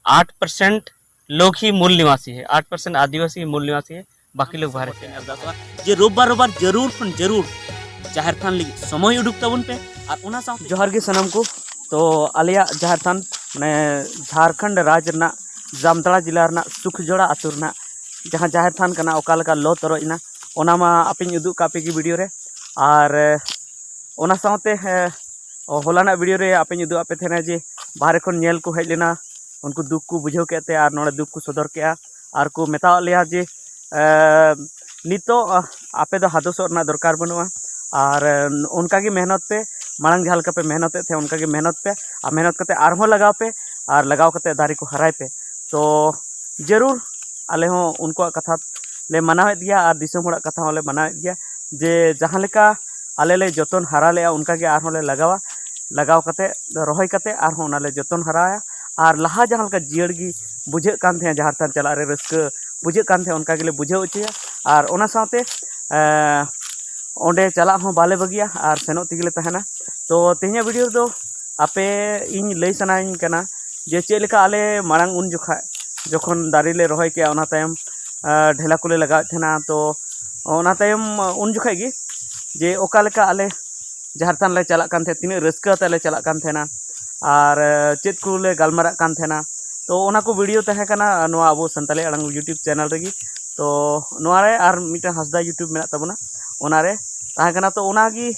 8% लोग ही मूल निवासी है, 8% आदिवासी मूल निवासी है, बाकी लोग बाहर से। जे रोबबार रोबबार जरूर खन जरूर जाहिर थान लगी समय उडुक तबन पे और उना साथ जोहार गे सनम को। तो आलिया जाहिर थान माने झारखंड राज्य रना जामताड़ा जिला रना सुखजोड़ा आतु रना जहाँ जाहिर थान कना ओका लका लो तरोइना ओना मा आपिन उदुक कापे की वीडियो रे और ओना साथे होलाना वीडियो रे आपिन उदुक आपे थेना जे बाहर खन नेल को हेज लेना उनको दुख को बुझाव केते और नोडे दुख को सदर के और को मेता लिया जे नितो आपे दो हादसों रना दरकार बनुआ और उनका की मेहनत पे मांग जहाँ पे मेहनत थे उनका की मेहनत पे और मेहनत करते आरहों लगाव पे और लगाव करते दारी को हराय पे। तो जरूर आले हों उनको कथा ले मनावेद गया और दिसोम होड़ा कथा ले मनावेद गया जे जहाँ लेका आले ले जतन हरा ले उनका के आरहों ले लगावा लगाव करते रोहय करते आरहों उना ले जतन हराया और लहा जहाँ लेका जियड़ गी बुझे कान थे जहाँ तन चला रे रस्क बुझे कान थे उनका के ले बुझे उचिया और ओना साथे ओंडे चला हों बाले बगिया और सेनों तिगले तहना। तो तेहना वीडियो दो आपे इन लई सनाइन कना जे चेक लेका आले मांग उन जोखा जखन दारी ले रोहय के ओना तायम ढेला को ले लगा थेना। तो ओना तायम उन जोखा गी जे ओका लेका आले झारखंड ले चला कान थे तिने रस्का ते ले चला कान थेना और चेक को ले गालमारा कान थेना। तो ओना को वीडियो तहे कना नोआ अबो संताली अड़ंग यूट्यूब चैनल रेगी। तो नोआ रे आर मिटा हसदा यूट्यूब मेना तबना ओना रे तहे कना। तो ओना गी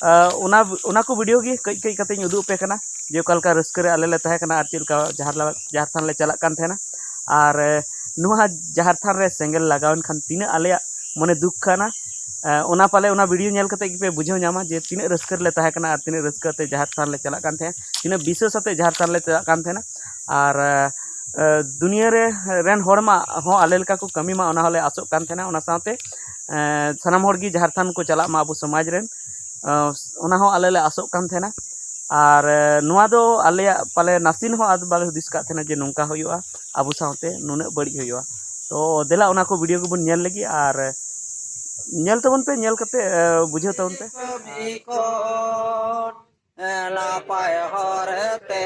ओना को वीडियो गी कई कई कते उदुग पे कना जे ओकालका रस्का रे आले ले तहे कना और चेलका झारखंड ले चला कान थेना और नोआ झारखंड रे सेंगल लगावन खान तिना आले मने दुख खाना ओना पाले ओना वीडियो नेल कते पे बुझाव नामा जे तिना रस्का ले तहे कना और तिना रस्का ते झारखंड ले चला कान थे तिना विशेष अते झारखंड ले चला कान थेना और दुनिया रे रेन होड़मा हो आले लेका को कमी मा ओना होले आसोक कान थेना। ओना साथे सनाम होड़गी झारखंड को चला मा अबो समाज रेन ओना हो आले ले आसोक कान थेना और नोआ दो आले पाले नासिन हो आद बाले हुदिस का थेना जे नोंका होयुआ अबो साथे नुने बड़ी होयुआ। तो देला ओना को वीडियो को बन नेल लगी और नेल तबन पे नेल कते बुझे तबन पे लापाय हरते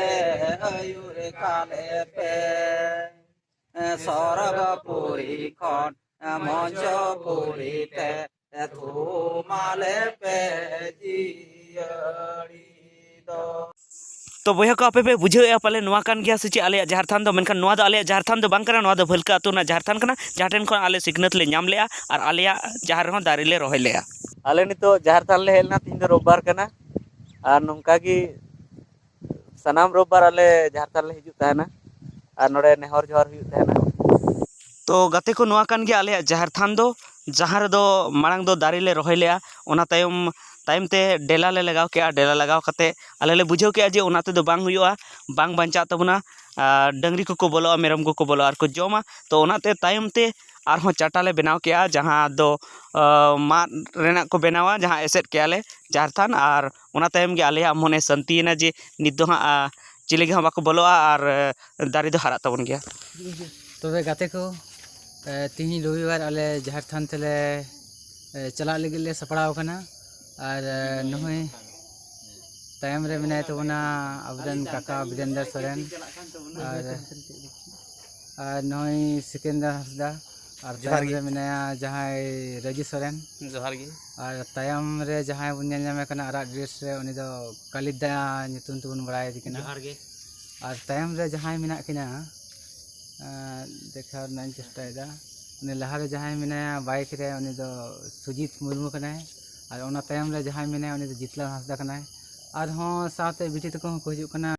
अयुर काले पे सरगपुरी खन मंचपुरी ते थुमाले पे जियड़ी दो। तो बया को आपे पे बुझे पाले नोआ कान गया से चे आले झारखंड दो मेनखान नोआ दो आले झारखंड दो बांग कना नोआ दो भलका तो ना झारखंड कना जहाँ ठेन खन आले सिखनत ले नाम लेआ और आले जहाँ रहो दारी ले रोहय लेआ आले नितो झारखंड ले हेलना तीन दो रोबबार कना और नोंका की सनाम रोबबार आले झारखंड ले हिजुग तहना और नोडे नेहर जोहर हुयुग तहना। तो गाते को नोआ कान गया आले झारखंड दो जहाँ रे दो मांग दो दारी ले रोहय लेआ ओना तायम तायम ते डेला ले लगाव के डेला लगाव कते आले ले बुझाव के जे ओना ते दो बांग हुयुआ बांग बांचा तबना डंगरी को बोलोआ मेरम को बोलोआ और को जमा। तो ओना ते तायम ते आरहों चाटा ले बनाव के जहाँ दो मा रेना को बनावा जहाँ एसेट के आले झारखंड और ओना तायम गे आले मने शांतिना जे नित दो हाँ चिले गे बाको बोलोआ और दारी दो हारा तबन गया। तो गाते को तीन रविवार आले झारखंड तेले चला लगे ले सपड़ाव कना और नहय तायम रे मेनाय तबना अबदन काका वीरेंद्र सोरेन और नहय सिकंदर हंसदा और तायम रे मेनाया जहाँ रजी सोरेन जोहार गे और तायम रे जहाँ बन नेल कना आरा ड्रेस रे उनी दो कालिदा नितुन तबन बड़ाय दी कना जोहार गे और तायम रे जहाँ मेना किना देखा ना चेष्टा उनी लहा रे जहाँ मेनाया बाइक रे उनी दो सुजीत मुर्मू कनाय और ओना तायम रे जहाँ मेनाया उनी दो जितला हंसदा कनाय और हों साथे बिटी तको को हिजुग कना।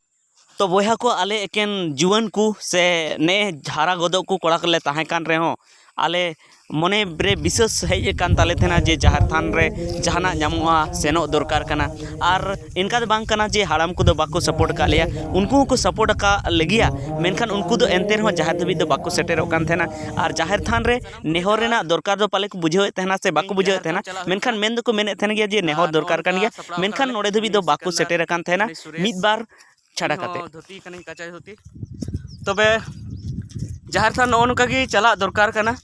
तो बोया को आले एकेन जुवन को से ने हारा गदो को कोड़ा ले ताहे कान रे हो आले मने रे विशेष हेज कान ताले थेना जे झारखंड रे जहाना नामुआ सेनो दरकार कना और इनका दो बांग कना जे हाड़ाम को दो बाको सपोर्ट का लिया उनको को सपोर्ट का लगिया मेनखान उनको दो एंते रहो जहाँ धबी दो बाको सेटेरो कान थेना और झारखंड रे नेहर रेना दरकार दो पाले को बुझाव थेना से बाको बुझाव थेना मेनखान मेन दो को मेने थेन गया जे नेहर दरकार कान गया मेनखान नोडे धबी दो बाको सेटेर कान थेना मिद बार छाड़ा काते धोती कनी काचा धोती। तबे झारखंड नौ नका की चला दरकार कना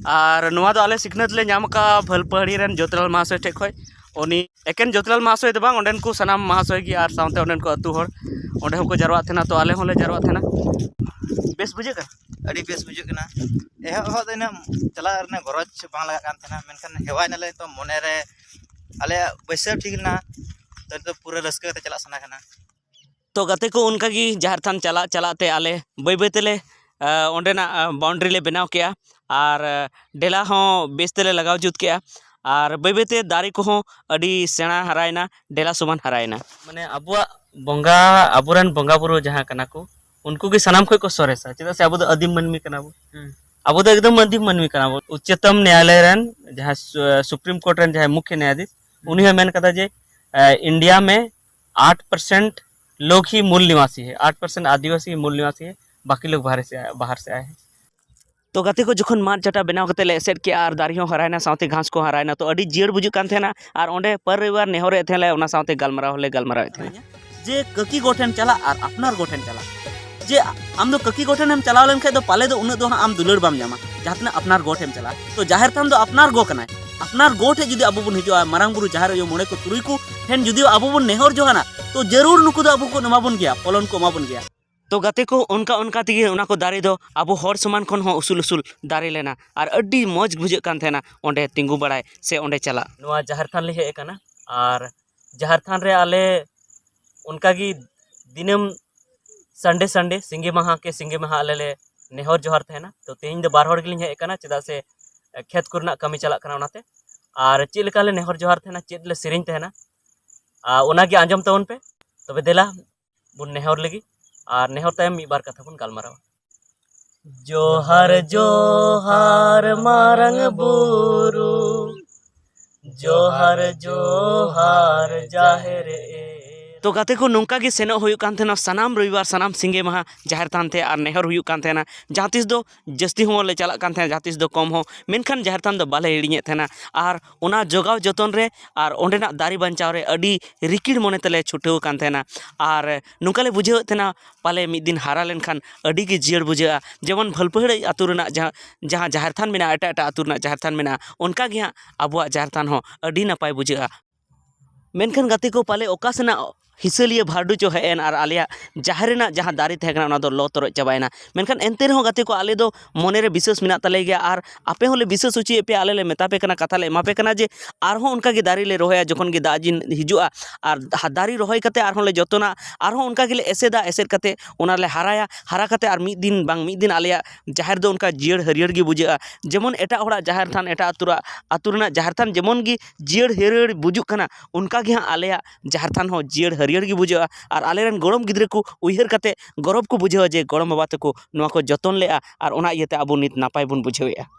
और नोआ दो आले सिखनत ले नाम का भलपहाड़ी रेन जोतलाल महाशय ठेक खय उनी एकेन जोतलाल महाशय दो बांग ओंडेन को सनाम महाशय की और साउंते ओंडेन को अतु हर ओंडे को जारवा थेना। तो आले होले जारवा थेना बेस बुझे का अड़ी बेस बुझे कना एहो हो देना चला रने गरज बांग लगा कान थना मेनखान हेवा नले तो मने रे आले बैसे ठीक ना तो पूरा रस्के ते चला सना कना तो गाते को उनका की जहर थान चला चलाते आले बै बै तेले ओंडेना बाउंड्री ले बनाव किया और डेला हो बेस तेले लगाव जुत किया और बै बै ते दारी को अड़ी सेना हरायना डेला समान हरायना माने अबुआ बंगा अबुरन बंगा बुरु जहाँ कना को उनको की सनाम खोय को सोरेसा चेदा से अबु दो आदिम मनमी कना बो अबु दो एकदम आदिम मनमी कना बो उच्चतम न्यायालय रन जहाँ सुप्रीम कोर्ट रन जहाँ मुख्य न्यायाधीश उन्हीं में मैंने कहा जे इंडिया में 8% लोग ही मूल निवासी है, 8% आदिवासी मूल निवासी है, बाकी लोग बाहर से आए हैं। तो गाते को जखन मार चटा बनाव कते ले एसेट के आर दारी हो हरायना साथे घास को हरायना तो अड़ी जियड़ बुझु कान थेना और ओंडे पर रविवार नेहरे थेले ओना साथे गालमराव होले गालमराव थे जे ककी गोठेन चला और अपनार गोठेन चला जे आम दो ककी गोठेन हम चलाव लेन खाय दो पाले दो उन दो आम दुलड़ बाम जामा जहातना अपनार गोठेम चला तो जाहिर थान दो अपनार गो कनाय अपनार गोठे जुदी अबु बुन हिजुआ मारांग बुरु जाहिर यो मोड़े को तुरुई को ठेन जुदी अबु बुन नेहर जोहाना तो जरूर नुकु दो अबु को नमाबुन गया पलन को माबुन गया तो गाते को उनका तिगे उना को दारे दो अबु हर समान खन हो उसूल उसूल दारे लेना और अड्डी मौज बुझे कान थेना ओंडे तिंगु बड़ाय से ओंडे चला नुआ जहर थान ले हे कना और जहर थान रे आले उनका की दिनम संडे सिंगे माहा आले ले नेहर जोहर थेना तो तेहिं दो बार हर गिलिं हे कना चेदा से खेत करना कमी चला कना उनाते और चेद लेका ले नेहर जोहर थेना चेद ले सेरिंग थेना उना के आंजम तवन पे तबे देला बुन नेहर लगी और नेहर तायम मी बार कथा बुन गालमारावा जोहार जोहार मारंग बुरु जोहार जोहार जाहेर तो गाते को नौका के सेनो हुयु कान थेना सनाम रविवार सनाम सिंगे महा जाहिर थान थे और नेहर हुयु कान थेना जहाँ तीस दो जस्ती हो ले चला कान थेना जहाँ तीस दो कम हो मेनखान जाहिर थान दो बाले हिड़िए थेना और ओना जोगाव जतन रे और ओंडेना दारी बंचाव रे अडी रिकिड़ मोने तले छुटेव कान थेना और नौका ले बुझेव थेना पाले मिद दिन हारा लेनखान अडी के जियड़ बुझेगा जेमन भलपहड़ आतु रेना जहाँ जाहिर थान मेना एटा एटा आतु रेना जाहिर थान मेना उनका गे हाँ अबुआ जाहिर थान हो अडी नपाय बुझेगा मेनखान गाते को पाले ओका सेना हिसलिए भाडू चो हेन और आलिया जहारेना जहाँ दारी तहकना लो तरह चाबायना मेनखान एनते रहो गाते को आले दो मोने रे विशेष मिना तले गया और आपे होले विशेष उचिए पे आले ले मेतापे कना कथा ले एमापे कना जे आरहो उनका गे दारी ले रोया जखन गे दाजिन हिजुआ और दारी रोहय कते आरहो ले जतना आरहो उनका गे ले एसेदा एसेर कते ओना ले हाराया हारा कते और मिद दिन आलिया जाहिर दो उनका जियड़ हरियर गे बुझेगा जेमन एटा होड़ा जाहिर थान एटा आतुरना जाहिर थान जेमन गी जियड़ हरियर बुजुक कना उनका गे आलिया जाहिर थान हो जियड़ हरियर गे बुझेगा और आलेरन गरम गिद्रे को उयहर कते गौरव को बुझेवा जे गरम बाबा तको नोआ को जतन लेआ और ओना इयते आबो नित नापाय बुन बुझेवेआ।